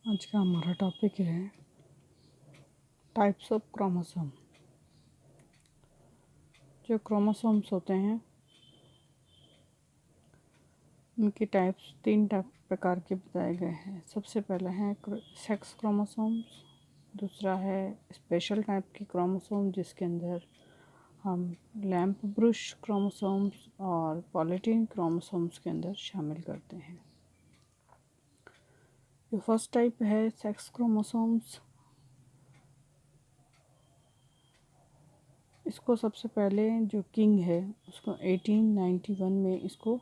आज का हमारा टॉपिक है टाइप्स ऑफ क्रोमोसोम। जो क्रोमोसोम्स होते हैं उनकी टाइप्स तीन प्रकार के बताए गए हैं। सबसे पहला है सेक्स क्रोमोसोम्स, दूसरा है स्पेशल टाइप की क्रोमोसोम जिसके अंदर हम लैम्प ब्रुश क्रोमोसोम्स और पॉलीटीन क्रोमोसोम्स के अंदर शामिल करते हैं। जो फर्स्ट टाइप है सेक्स क्रोमोसोम्स, इसको सबसे पहले जो किंग है उसको 1891 में इसको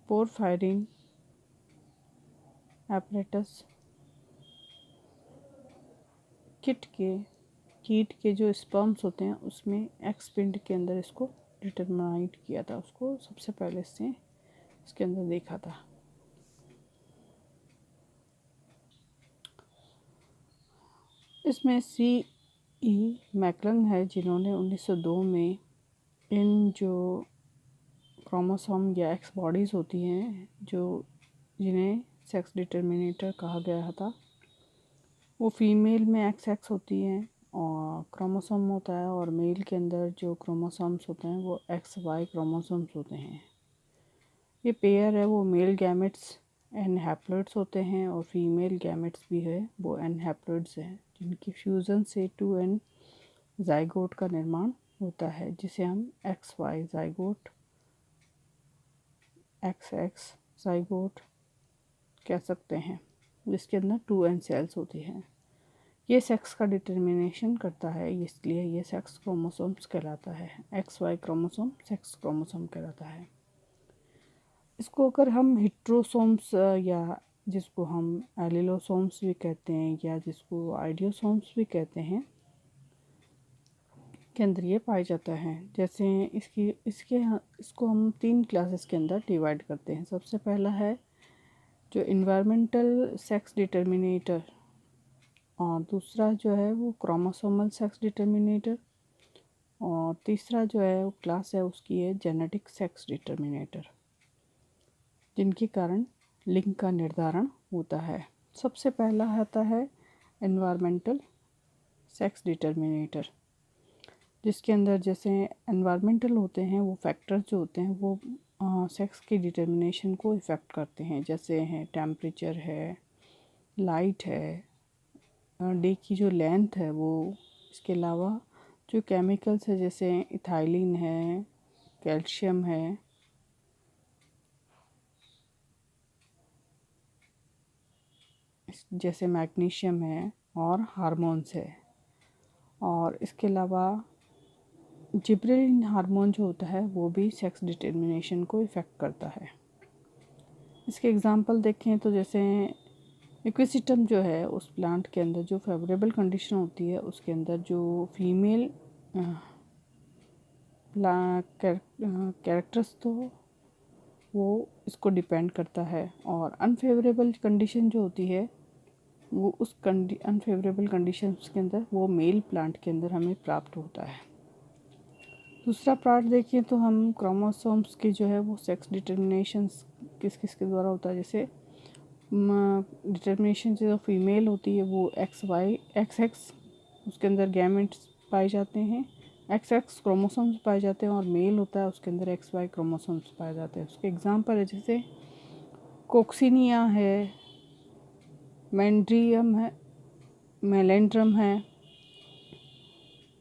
पोरफायरिन एपरेटस कीट के जो स्पर्म्स होते हैं उसमें एक्स पिंड के अंदर इसको डिटरमाइट किया था। उसको सबसे पहले इसके अंदर देखा था। इसमें C.E. मैकलन है जिन्होंने 1902 में इन जो क्रोमोसोम या एक्स बॉडीज़ होती हैं जिन्हें सेक्स डिटर्मिनेटर कहा गया था, वो फीमेल में एक्स होती हैं और क्रोमोसोम होता है, और मेल के अंदर जो क्रोमोसोम्स होते हैं वो XY क्रोमोसोम्स होते हैं। ये पेयर है वो मेल गैमेट्स एन हैप्लॉइड्स होते हैं और फीमेल गैमेट्स भी है वो एन हैप्लॉइड्स हैं, जिनकी फ्यूज़न से 2N जाइगोट का निर्माण होता है, जिसे हम XY जाइगोट, XX जाइगोट कह सकते हैं, जिसके अंदर 2N सेल्स होती हैं। ये सेक्स का डिटर्मिनेशन करता है, इसलिए ये सेक्स क्रोमोसोम्स कहलाता है। XY क्रोमोसोम सेक्स क्रोमोसोम कहलाता है। इसको अगर हम हिट्रोसोम्स या जिसको हम एलिलोसोम्स भी कहते हैं या जिसको आइडियोसोम्स भी कहते हैं के अंदर ये पाया जाता है। जैसे इसको हम 3 क्लासेस के अंदर डिवाइड करते हैं। सबसे पहला है जो इन्वायरमेंटल सेक्स डिटर्मिनेटर, और दूसरा जो है वो क्रोमोसोमल सेक्स डिटर्मिनेटर, और तीसरा जो है वो क्लास है उसकी है जेनेटिक सेक्स डिटर्मिनेटर, जिनके कारण लिंग का निर्धारण होता है। सबसे पहला आता है एनवायरमेंटल सेक्स डिटर्मिनेटर, जिसके अंदर जैसे एनवायरमेंटल होते हैं वो फैक्टर्स जो होते हैं वो सेक्स की डिटर्मिनेशन को इफ़ेक्ट करते हैं। जैसे हैं टेम्परेचर है, लाइट है, डे की जो लेंथ है वो, इसके अलावा जो केमिकल्स है जैसे इथाइलिन है, कैल्शियम है, जैसे मैग्नीशियम है, और हार्मोन्स है। और इसके अलावा जिब्रेलिन हार्मोन जो होता है वो भी सेक्स डिटर्मिनेशन को इफ़ेक्ट करता है। इसके एग्जांपल देखें तो जैसे इक्विसिटम जो है उस प्लांट के अंदर जो फेवरेबल कंडीशन होती है उसके अंदर जो फीमेल कैरेक्टर्स तो वो इसको डिपेंड करता है, और अनफेवरेबल कंडीशन जो होती है वो उस अनफेवरेबल कंडीशंस के अंदर वो मेल प्लांट के अंदर हमें प्राप्त होता है। दूसरा पार्ट देखिए तो हम क्रोमोसोम्स की जो है वो सेक्स डिटर्मिनेशन किस किस के द्वारा होता है। जैसे डिटर्मिनेशन जो फीमेल होती है वो XX उसके अंदर गैमेट्स पाए जाते हैं, XX क्रोमोसोम्स पाए जाते हैं, और मेल होता है उसके अंदर XY क्रोमोसोम्स पाए जाते हैं। उसके एग्जांपल है जैसे कोक्सीनिया है, मैंड्रियम है, मेलेंड्रम है,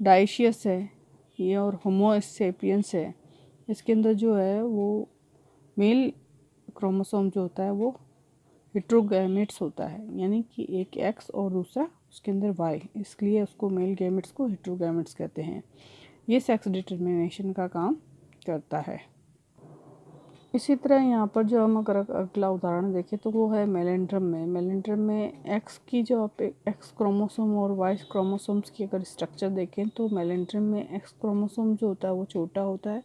डाइशियस है ये, और होमो सेपियंस है। इसके अंदर जो है वो मेल क्रोमोसोम जो होता है वो हेट्रोगैमेट्स होता है, यानी कि एक X और दूसरा उसके अंदर Y, इसलिए उसको मेल गैमेट्स को हेट्रोगैमेट्स कहते हैं। ये सेक्स डिटर्मिनेशन का काम करता है। इसी तरह यहाँ पर जो हम अगर अगला उदाहरण देखें तो वो है मेलेंड्रम में एक्स की जो आप एक्स क्रोमोसोम और वाई क्रोमोसोम्स की अगर स्ट्रक्चर देखें तो मेलेंड्रम में एक्स क्रोमोसोम जो होता है वो छोटा होता है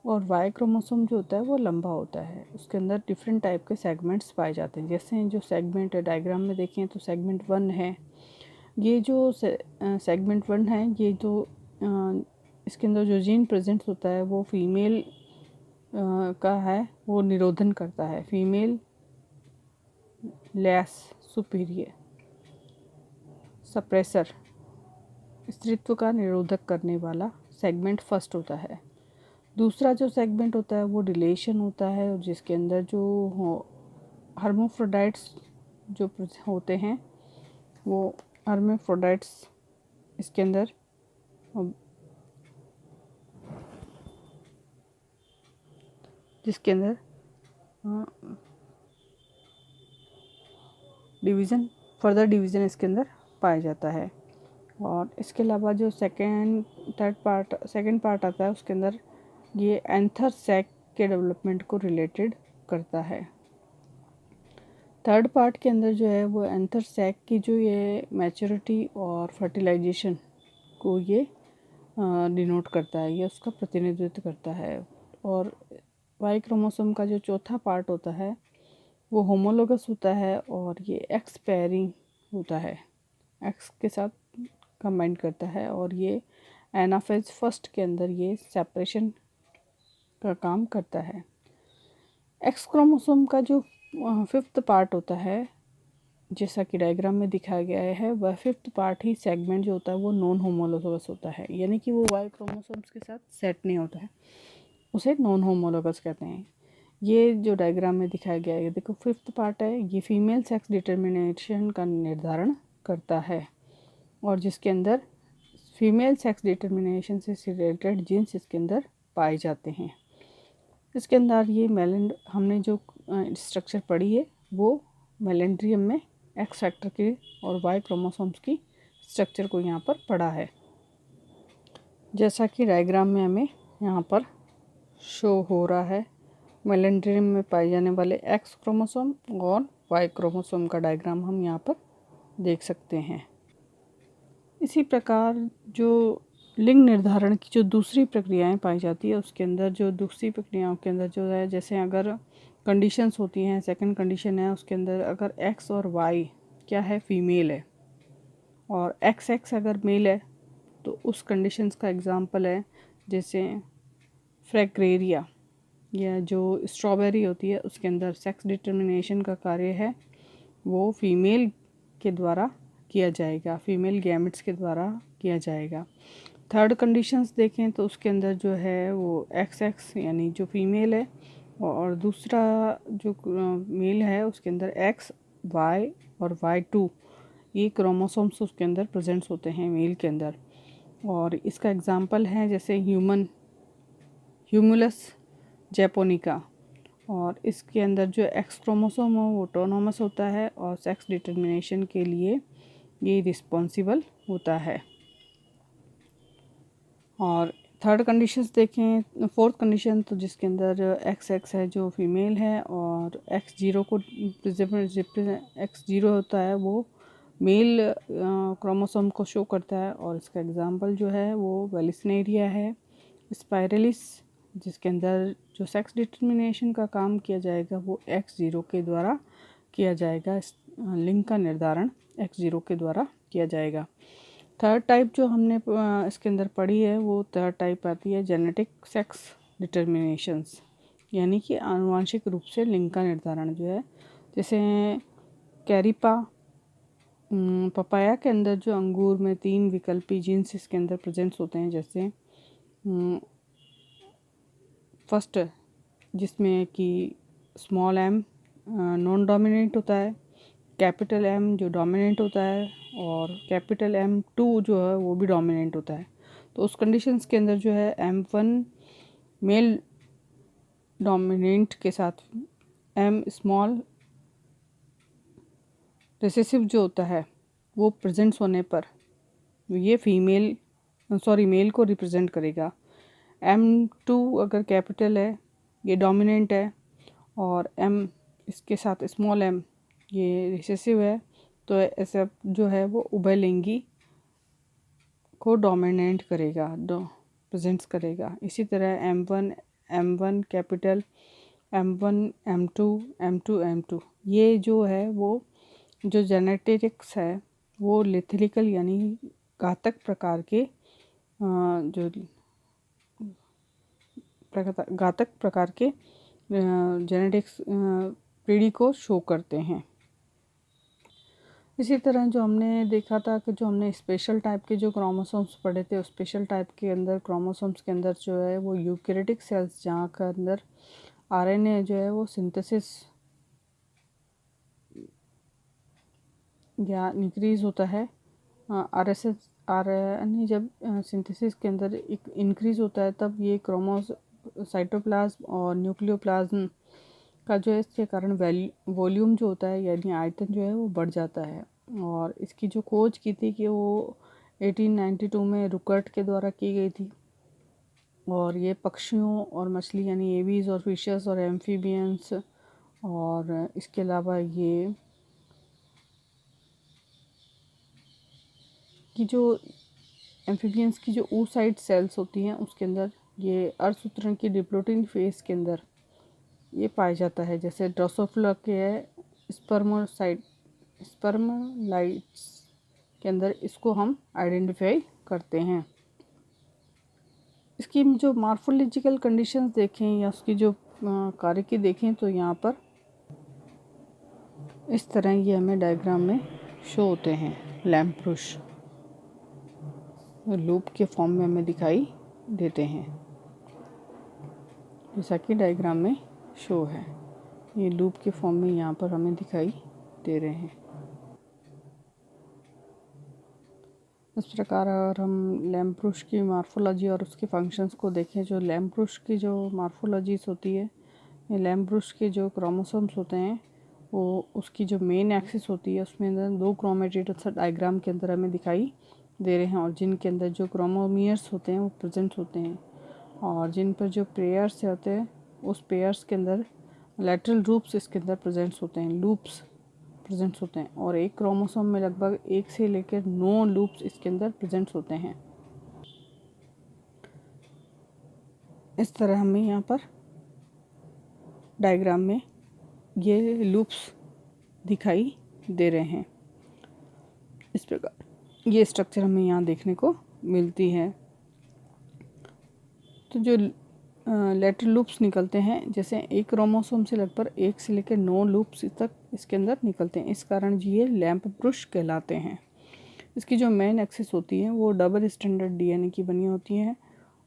और वाई क्रोमोसोम जो होता है वो लंबा होता है। उसके अंदर डिफरेंट टाइप के सेगमेंट्स पाए जाते हैं। जैसे जो सेगमेंट है डायग्राम में देखें तो सेगमेंट 1 है, ये जो सेगमेंट 1 है ये जो इसके अंदर जो जीन प्रेजेंट होता है वो फीमेल का है, वो निरोधन करता है। फीमेल लेस सुपीरियर सप्रेसर स्त्रीत्व का निरोधक करने वाला सेगमेंट फर्स्ट होता है। दूसरा जो सेगमेंट होता है वो डिलेशन होता है, और जिसके अंदर जो हर्माफ्रोडाइट्स जो होते हैं वो हर्माफ्रोडाइट्स इसके अंदर जिसके अंदर डिवीज़न फर्दर डिवीज़न इसके अंदर पाया जाता है। और इसके अलावा जो सेकेंड पार्ट आता है उसके अंदर ये एंथर सैक के डेवलपमेंट को रिलेटेड करता है। थर्ड पार्ट के अंदर जो है वो एंथर सैक की जो ये मैच्योरिटी और फर्टिलाइजेशन को ये डिनोट करता है, ये उसका प्रतिनिधित्व करता है। और वाई क्रोमोसोम का जो चौथा पार्ट होता है वो होमोलोगस होता है, और ये एक्स पेयरिंग होता है, एक्स के साथ कंबाइन करता है, और ये एनाफेज फर्स्ट के अंदर ये सेपरेशन का काम करता है। एक्स क्रोमोसोम का जो फिफ्थ पार्ट होता है, जैसा कि डायग्राम में दिखाया गया है, वह फिफ्थ पार्ट ही सेगमेंट जो होता है वो नॉन होमोलोगस होता है, यानी कि वो वाई क्रोमोसोम्स के साथ सेट नहीं होता है, उसे नॉन होमोलोगस कहते हैं। ये जो डायग्राम में दिखाया गया है, ये देखो फिफ्थ पार्ट है, ये फीमेल सेक्स डिटर्मिनेशन का निर्धारण करता है, और जिसके अंदर फीमेल सेक्स डिटर्मिनेशन से रिलेटेड जीन्स इसके अंदर पाए जाते हैं। इसके अंदर ये हमने जो स्ट्रक्चर पढ़ी है वो मेलेंड्रियम में एक्स फैक्टर के और वाई क्रोमोसोम्स की स्ट्रक्चर को यहाँ पर पढ़ा है, जैसा कि डायग्राम में हमें यहाँ पर शो हो रहा है। मेलेंड्रियम में पाए जाने वाले एक्स क्रोमोसोम और वाई क्रोमोसोम का डायग्राम हम यहाँ पर देख सकते हैं। इसी प्रकार जो लिंग निर्धारण की जो दूसरी प्रक्रियाएं पाई जाती है, उसके अंदर जो दूसरी प्रक्रियाओं के अंदर जो है, जैसे अगर कंडीशंस होती हैं, सेकंड कंडीशन है उसके अंदर अगर एक्स और वाई क्या है फीमेल है, और एक्स एक्स अगर मेल है, तो उस कंडीशंस का एग्जांपल है जैसे फ्रैग्रेरिया, या जो स्ट्रॉबेरी होती है उसके अंदर सेक्स डिटर्मिनेशन का कार्य है वो फीमेल के द्वारा किया जाएगा, फीमेल गैमेट्स के द्वारा किया जाएगा। थर्ड कंडीशंस देखें तो उसके अंदर जो है वो एक्स एक्स यानी जो फीमेल है, और दूसरा जो मेल है उसके अंदर एक्स वाई और Y2 ये क्रोमोसोम्स उसके अंदर प्रेजेंट्स होते हैं मेल के अंदर। और इसका एग्जांपल है जैसे ह्यूमुलस जैपोनिका, और इसके अंदर जो एक्स क्रोमोसोम हो वो ऑटोनोमस होता है और सेक्स डिटर्मिनेशन के लिए ये रिस्पॉन्सिबल होता है। और थर्ड कंडीशंस देखें, फोर्थ कंडीशन तो जिसके अंदर एक्स एक्स है जो फीमेल है, और एक्स जीरो होता है वो मेल क्रोमोसोम को शो करता है, और इसका एग्जांपल जो है वो वेलिसनेरिया है। स्पाइरलिस जिसके अंदर जो सेक्स डिटर्मिनेशन का काम किया जाएगा वो X0 के द्वारा किया जाएगा, लिंग का निर्धारण X0 के द्वारा किया जाएगा। थर्ड टाइप जो हमने इसके अंदर पढ़ी है वो थर्ड टाइप आती है जेनेटिक सेक्स डिटर्मिनेशंस, यानी कि आनुवांशिक रूप से लिंग का निर्धारण जो है, जैसे कैरिपा पपाया के अंदर जो अंगूर में 3 विकल्पी जीन्स इसके अंदर प्रेजेंट्स होते हैं, जैसे फर्स्ट जिसमें कि स्मॉल m नॉन डोमिनेंट होता है, कैपिटल M जो डोमिनेंट होता है, और कैपिटल M2 जो है वो भी डोमिनेंट होता है। तो उस कंडीशंस के अंदर जो है M1 मेल डोमिनेंट के साथ M स्मॉल रिसेसिव जो होता है वो प्रेजेंट्स होने पर ये मेल को रिप्रेजेंट करेगा। M2 अगर कैपिटल है ये डोमिनेंट है, और M इसके साथ स्मॉल m ये रिसेसिव है, तो ऐसा जो है वो उभयलिंगी को डोमिनेंट करेगा, प्रेजेंट्स करेगा। इसी तरह M1 capital M1 M2 M2 M2 ये जो है वो जो जेनेटिक्स है वो लिथलिकल यानी घातक प्रकार के जेनेटिक्स पीढ़ी को शो करते हैं। इसी तरह जो हमने देखा था कि जो हमने स्पेशल टाइप के जो क्रोमोसोम्स पढ़े थे, उस स्पेशल टाइप के अंदर क्रोमोसोम्स के अंदर जो है वो यूकैरियोटिक सेल्स, जहाँ के अंदर आरएनए जो है वो सिंथेसिस या इंक्रीज होता है। आरएनए जब सिंथेसिस के अंदर इंक्रीज होता है, तब ये साइटोप्लाज्म और न्यूक्लियोप्लाज्म का जो है इसके कारण वॉल्यूम जो होता है यानी आयतन जो है वो बढ़ जाता है। और इसकी जो खोज की थी कि वो 1892 में रुकर्ट के द्वारा की गई थी। और ये पक्षियों और मछली यानी एवीज और फिशेस और एम्फीबियंस, और इसके अलावा ये कि जो एम्फीबियंस की जो oocyte सेल्स होती हैं उसके अंदर ये अर्धसूत्रण की डिप्लोटिन फेज के अंदर ये पाया जाता है। जैसे ड्रोसोफिला के स्पर्मलाइट्स के अंदर इसको हम आइडेंटिफाई करते हैं। इसकी जो मॉर्फोलॉजिकल कंडीशंस देखें या उसकी जो कार्य की देखें तो यहाँ पर इस तरह ये हमें डायग्राम में शो होते हैं। लैम्प्रुश लूप के फॉर्म में हमें दिखाई देते हैं, जैसा कि डायग्राम में शो है। ये लूप के फॉर्म में यहाँ पर हमें दिखाई दे रहे हैं। इस प्रकार अगर हम लैम्प्रुश की मॉर्फोलॉजी और उसके फंक्शंस को देखें, जो लैम्प्रुश की जो मॉर्फोलॉजीज होती है, ये लैम्प्रुश के जो क्रोमोसोम्स होते हैं वो उसकी जो मेन एक्सिस होती है उसमें अंदर 2 क्रोमेटिड डायग्राम के अंदर हमें दिखाई दे रहे हैं, और जिनके अंदर जो क्रोमोमियर्स होते हैं वो प्रेजेंट होते हैं, और जिन पर जो पेयर्स होते हैं उस पेयर्स के अंदर लैटरल लूप्स इसके अंदर प्रेजेंट्स होते हैं, लूप्स प्रेजेंट्स होते हैं। और एक क्रोमोसोम में लगभग 1 से लेकर 9 लूप्स इसके अंदर प्रेजेंट्स होते हैं। इस तरह हमें यहाँ पर डायग्राम में ये लूप्स दिखाई दे रहे हैं। इस प्रकार ये स्ट्रक्चर हमें यहाँ देखने को मिलती है। तो जो लेटरल लूप्स निकलते हैं, जैसे एक क्रोमोसोम से लगभग 1 से लेकर 9 लूप्स तक इसके अंदर निकलते हैं, इस कारण ये लैम्प्रुश कहलाते हैं। इसकी जो मेन एक्सिस होती है वो डबल स्टैंडर्ड डीएनए की बनी होती है,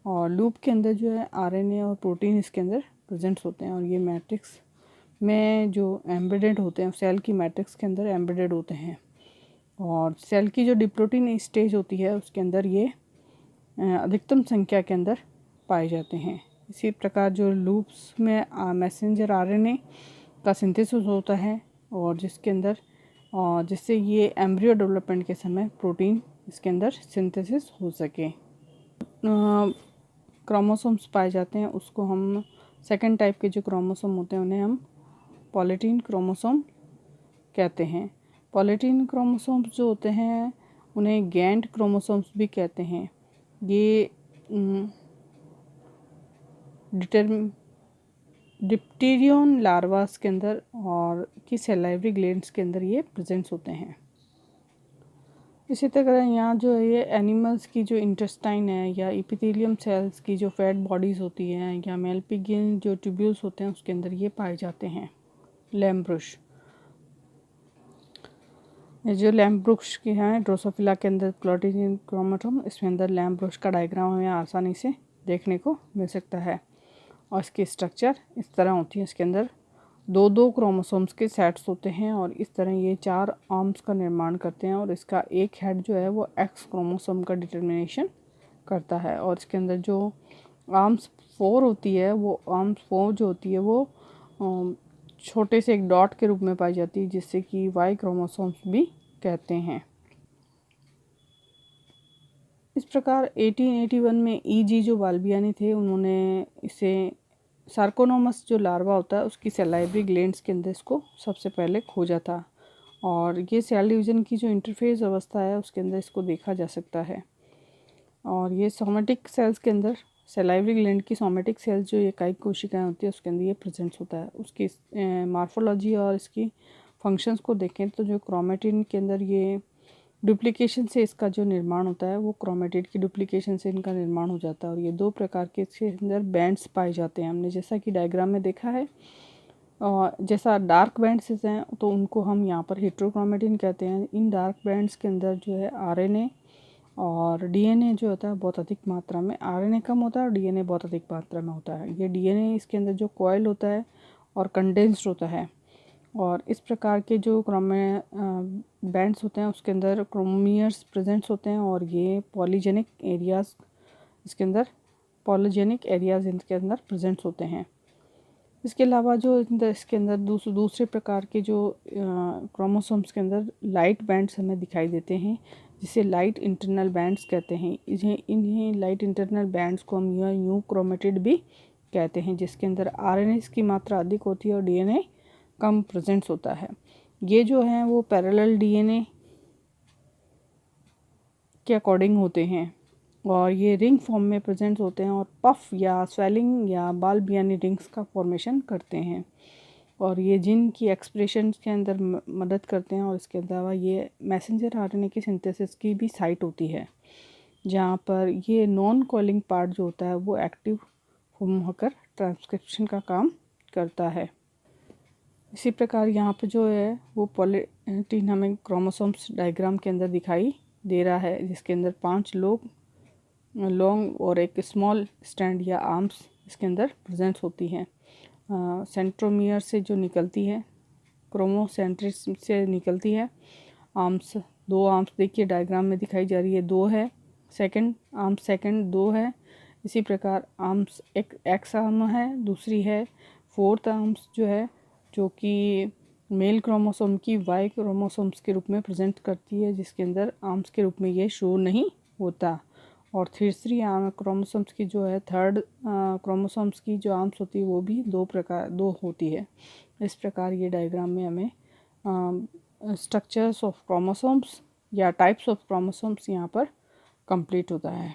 और लूप के अंदर जो है आरएनए और प्रोटीन इसके अंदर प्रेजेंट्स होते हैं, और ये मैट्रिक्स में जो एम्बेडेड होते हैं, सेल की मैट्रिक्स के अंदर एम्बेडेड होते हैं। और सेल की जो डिप्लोटिन स्टेज होती है उसके अंदर ये अधिकतम संख्या के अंदर पाए जाते हैं। इसी प्रकार जो लूप्स में मैसेंजर आरएनए का सिंथेसिस होता है, और जिसके अंदर जिससे ये एम्ब्रियो डेवलपमेंट के समय प्रोटीन इसके अंदर सिंथेसिस हो सके। क्रोमोसोम्स पाए जाते हैं उसको हम सेकंड टाइप के जो क्रोमोसोम होते हैं उन्हें हम पॉलीटीन क्रोमोसोम कहते हैं। पॉलीटीन क्रोमोसोम्स जो होते हैं उन्हें गैंट क्रोमोसोम्स भी कहते हैं। ये डिप्टेरियन लार्वास के अंदर और की सैलाइवरी ग्लैंड्स के अंदर ये प्रेजेंट्स होते हैं। इसी तरह यहाँ जो है ये एनिमल्स की जो इंटेस्टाइन है या एपिथेलियम सेल्स की जो फैट बॉडीज़ होती हैं या मेलपिगियन जो ट्यूब्यूल्स होते हैं उसके अंदर ये पाए जाते हैं। लैम्प्रुश जो लैम्प्रुश की हैं ड्रोसोफिला के अंदर प्लॉटिनियन क्रोमेटोम, इसमें अंदर लैम्प्रुश का डायग्राम हमें आसानी से देखने को मिल सकता है। और इसकी स्ट्रक्चर इस तरह होती है, इसके अंदर 2-2 क्रोमोसोम्स के सेट्स होते हैं, और इस तरह ये 4 आर्म्स का निर्माण करते हैं, और इसका एक हेड जो है वो एक्स क्रोमोसोम का डिटर्मिनेशन करता है। और इसके अंदर जो आर्म्स 4 होती है, वो आर्म्स 4 जो होती है वो छोटे से एक डॉट के रूप में पाई जाती है, जिससे कि वाई क्रोमोसोम्स भी कहते हैं। इस प्रकार 1881 में E.G. जो बाल्बियानी थे उन्होंने इसे सार्कोनोमस जो लार्वा होता है उसकी सैलाइवरी ग्लैंड्स के अंदर इसको सबसे पहले खोजा था, और ये सेल डिवीज़न की जो इंटरफेस अवस्था है उसके अंदर इसको देखा जा सकता है। और ये सोमेटिक सेल्स के अंदर सैलाइवरी ग्लैंड की सोमेटिक सेल्स जो एकाइक कोशिकाएं होती है उसके अंदर ये प्रेजेंट्स होता है। उसकी मॉर्फोलॉजी और इसकी फंक्शंस को देखें तो जो क्रोमेटिन के अंदर ये डुप्लीकेशन से इसका जो निर्माण होता है वो क्रोमेटिड की डुप्लीकेशन से इनका निर्माण हो जाता है, और ये 2 प्रकार के इसके अंदर बैंड्स पाए जाते हैं। हमने जैसा कि डायग्राम में देखा है और जैसा डार्क बैंड्स हैं तो उनको हम यहाँ पर हेट्रोक्रोमेटिन कहते हैं। इन डार्क बैंड्स के अंदर जो है आरएनए और डीएनए जो होता है बहुत अधिक मात्रा में, आरएनए कम होता है और डीएनए बहुत अधिक मात्रा में होता है। ये डीएनए इसके अंदर जो कॉइल होता है और कंडेंस्ड होता है, और इस प्रकार के जो बैंड्स होते हैं उसके अंदर क्रोमियर्स प्रेजेंट्स होते हैं, और ये पॉलीजेनिक एरियाज इसके अंदर इनके अंदर प्रेजेंट्स होते हैं। इसके अलावा जो इसके अंदर दूसरे प्रकार के जो क्रोमोसोम्स के अंदर लाइट बैंड्स हमें दिखाई देते हैं, जिसे लाइट इंटरनल बैंड्स कहते हैं। इन्हें लाइट इंटरनल बैंड्स को हम यूं क्रोमेटिड भी कहते हैं, जिसके अंदर आरएनए की मात्रा अधिक होती है और डीएनए कम प्रेजेंट्स होता है। ये जो हैं वो पैरेलल डीएनए के अकॉर्डिंग होते हैं और ये रिंग फॉर्म में प्रेजेंट होते हैं और पफ या स्वेलिंग या बाल्ब यानी रिंग्स का फॉर्मेशन करते हैं, और ये जिन की एक्सप्रेशन के अंदर मदद करते हैं। और इसके अलावा ये मैसेंजर आरएनए की सिंथेसिस की भी साइट होती है, जहाँ पर ये नॉन कॉलिंग पार्ट जो होता है वो एक्टिव होकर ट्रांसक्रिप्शन का काम करता है। इसी प्रकार यहाँ पे जो है वो पॉलीटीन हमें क्रोमोसोम्स डायग्राम के अंदर दिखाई दे रहा है, जिसके अंदर 5 लॉन्ग और एक स्मॉल स्टैंड या आर्म्स इसके अंदर प्रेजेंट होती हैं। सेंट्रोमियर से जो निकलती है, क्रोमोसेंट्रिस से निकलती है आर्म्स, 2 आर्म्स देखिए डायग्राम में दिखाई जा रही है, 2 है, सेकंड 2 है। इसी प्रकार आर्म्स एक एक्स आर्म है, दूसरी है 4th आर्म्स जो है, जो कि मेल क्रोमोसोम की वाई क्रोमोसोम्स के रूप में प्रेजेंट करती है, जिसके अंदर आर्म्स के रूप में ये शो नहीं होता। और तीसरी क्रोमोसोम्स की जो है 3rd क्रोमोसोम्स की जो आर्म्स होती है वो भी 2 होती है। इस प्रकार ये डायग्राम में हमें स्ट्रक्चर्स ऑफ क्रोमोसोम्स या टाइप्स ऑफ क्रोमोसोम्स यहाँ पर कंप्लीट होता है।